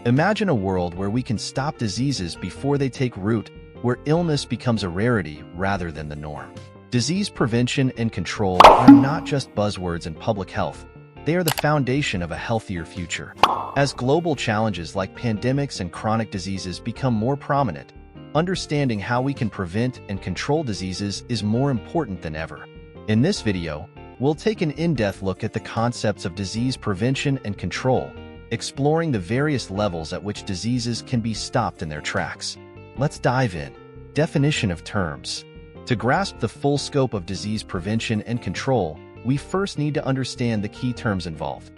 Imagine a world where we can stop diseases before they take root, where illness becomes a rarity rather than the norm. Disease prevention and control are not just buzzwords in public health. They are the foundation of a healthier future. As global challenges like pandemics and chronic diseases become more prominent, understanding how we can prevent and control diseases is more important than ever. In this video, we'll take an in-depth look at the concepts of disease prevention and control, exploring the various levels at which diseases can be stopped in their tracks. Let's dive in. Definition of terms. To grasp the full scope of disease prevention and control, we first need to understand the key terms involved.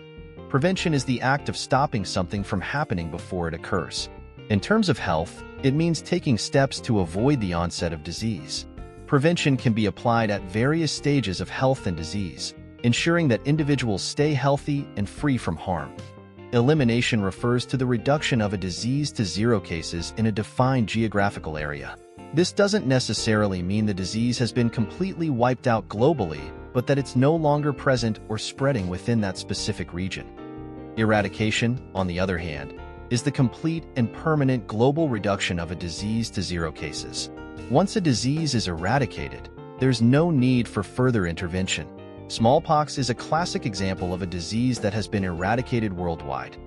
Prevention is the act of stopping something from happening before it occurs. In terms of health, it means taking steps to avoid the onset of disease. Prevention can be applied at various stages of health and disease, ensuring that individuals stay healthy and free from harm. Elimination refers to the reduction of a disease to zero cases in a defined geographical area. This doesn't necessarily mean the disease has been completely wiped out globally, but that it's no longer present or spreading within that specific region. Eradication, on the other hand, is the complete and permanent global reduction of a disease to zero cases. Once a disease is eradicated, there's no need for further intervention. Smallpox is a classic example of a disease that has been eradicated worldwide.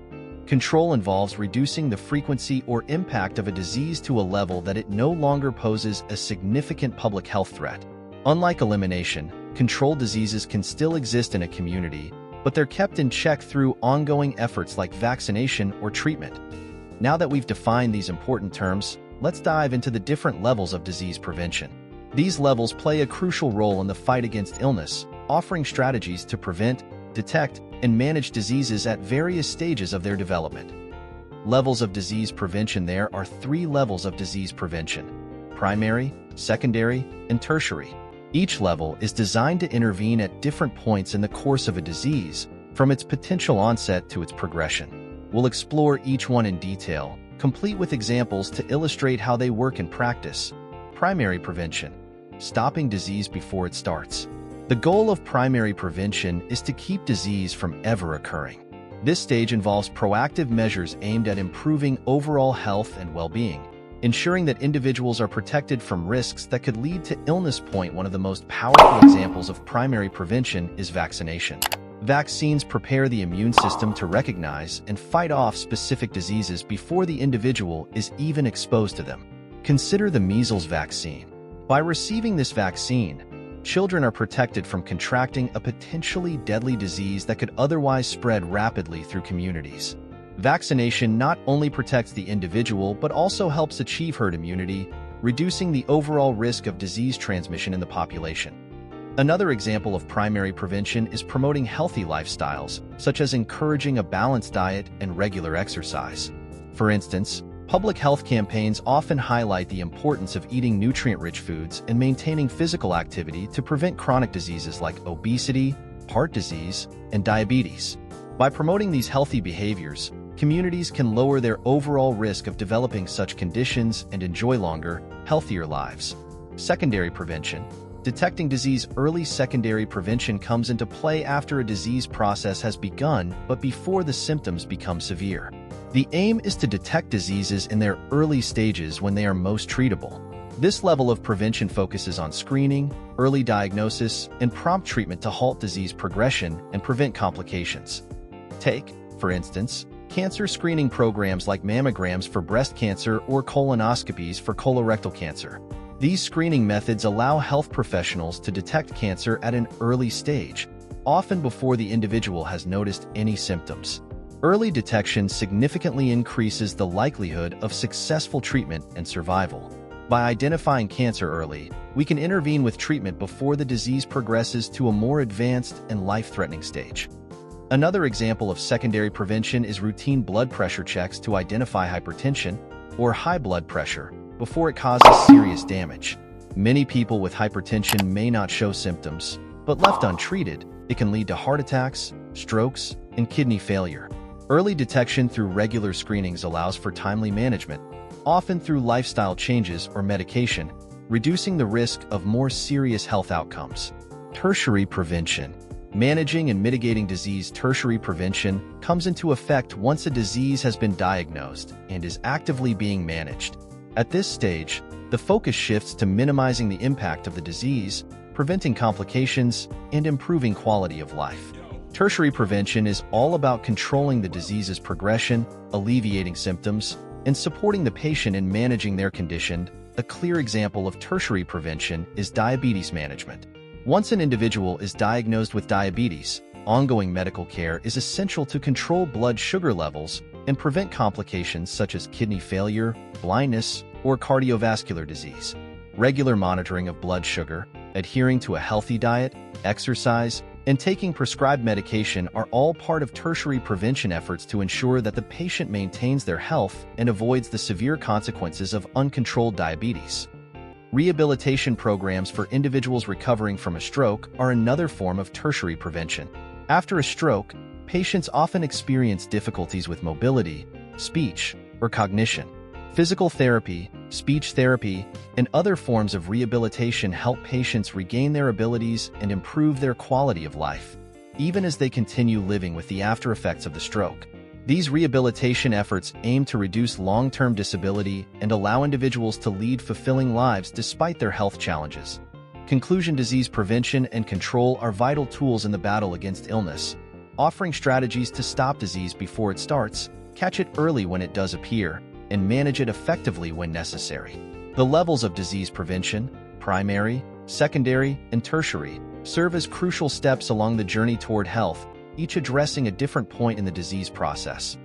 Control involves reducing the frequency or impact of a disease to a level that it no longer poses a significant public health threat. Unlike elimination, controlled diseases can still exist in a community, but they're kept in check through ongoing efforts like vaccination or treatment. Now that we've defined these important terms, let's dive into the different levels of disease prevention. These levels play a crucial role in the fight against illness, offering strategies to prevent, detect, and manage diseases at various stages of their development. Levels of disease prevention. There are 3 levels of disease prevention: primary, secondary, and tertiary. Each level is designed to intervene at different points in the course of a disease, from its potential onset to its progression. We'll explore each one in detail, complete with examples to illustrate how they work in practice. Primary prevention. Stopping disease before it starts. The goal of primary prevention is to keep disease from ever occurring. This stage involves proactive measures aimed at improving overall health and well-being, ensuring that individuals are protected from risks that could lead to illness. One of the most powerful examples of primary prevention is vaccination. Vaccines prepare the immune system to recognize and fight off specific diseases before the individual is even exposed to them. Consider the measles vaccine. By receiving this vaccine, children are protected from contracting a potentially deadly disease that could otherwise spread rapidly through communities. Vaccination not only protects the individual but also helps achieve herd immunity, reducing the overall risk of disease transmission in the population. Another example of primary prevention is promoting healthy lifestyles, such as encouraging a balanced diet and regular exercise. For instance, public health campaigns often highlight the importance of eating nutrient-rich foods and maintaining physical activity to prevent chronic diseases like obesity, heart disease, and diabetes. By promoting these healthy behaviors, communities can lower their overall risk of developing such conditions and enjoy longer, healthier lives. Secondary prevention. Detecting disease early. Secondary prevention comes into play after a disease process has begun but before the symptoms become severe. The aim is to detect diseases in their early stages when they are most treatable. This level of prevention focuses on screening, early diagnosis, and prompt treatment to halt disease progression and prevent complications. Take, for instance, cancer screening programs like mammograms for breast cancer or colonoscopies for colorectal cancer. These screening methods allow health professionals to detect cancer at an early stage, often before the individual has noticed any symptoms. Early detection significantly increases the likelihood of successful treatment and survival. By identifying cancer early, we can intervene with treatment before the disease progresses to a more advanced and life-threatening stage. Another example of secondary prevention is routine blood pressure checks to identify hypertension or high blood pressure before it causes serious damage. Many people with hypertension may not show symptoms, but left untreated, it can lead to heart attacks, strokes, and kidney failure. Early detection through regular screenings allows for timely management, often through lifestyle changes or medication, reducing the risk of more serious health outcomes. Tertiary prevention. Managing and mitigating disease. Tertiary prevention comes into effect once a disease has been diagnosed and is actively being managed. At this stage, the focus shifts to minimizing the impact of the disease, preventing complications, and improving quality of life. Tertiary prevention is all about controlling the disease's progression, alleviating symptoms, and supporting the patient in managing their condition. A clear example of tertiary prevention is diabetes management. Once an individual is diagnosed with diabetes, ongoing medical care is essential to control blood sugar levels and prevent complications such as kidney failure, blindness, or cardiovascular disease. Regular monitoring of blood sugar, adhering to a healthy diet, exercise, and taking prescribed medication are all part of tertiary prevention efforts to ensure that the patient maintains their health and avoids the severe consequences of uncontrolled diabetes. Rehabilitation programs for individuals recovering from a stroke are another form of tertiary prevention. After a stroke, patients often experience difficulties with mobility, speech, or cognition. Physical therapy, speech therapy, and other forms of rehabilitation help patients regain their abilities and improve their quality of life, even as they continue living with the aftereffects of the stroke. These rehabilitation efforts aim to reduce long-term disability and allow individuals to lead fulfilling lives despite their health challenges. Conclusion. Disease prevention and control are vital tools in the battle against illness, offering strategies to stop disease before it starts, catch it early when it does appear, and manage it effectively when necessary. The levels of disease prevention, primary, secondary, and tertiary, serve as crucial steps along the journey toward health, each addressing a different point in the disease process.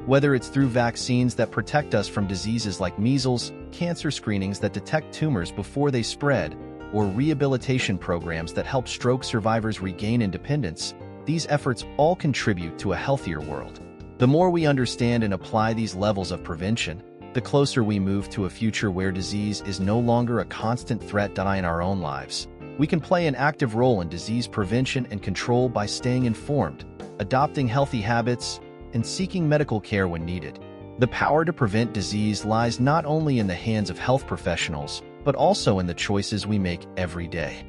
Whether it's through vaccines that protect us from diseases like measles, cancer screenings that detect tumors before they spread, or rehabilitation programs that help stroke survivors regain independence, these efforts all contribute to a healthier world. The more we understand and apply these levels of prevention, the closer we move to a future where disease is no longer a constant threat in our own lives. We can play an active role in disease prevention and control by staying informed, adopting healthy habits, and seeking medical care when needed. The power to prevent disease lies not only in the hands of health professionals, but also in the choices we make every day.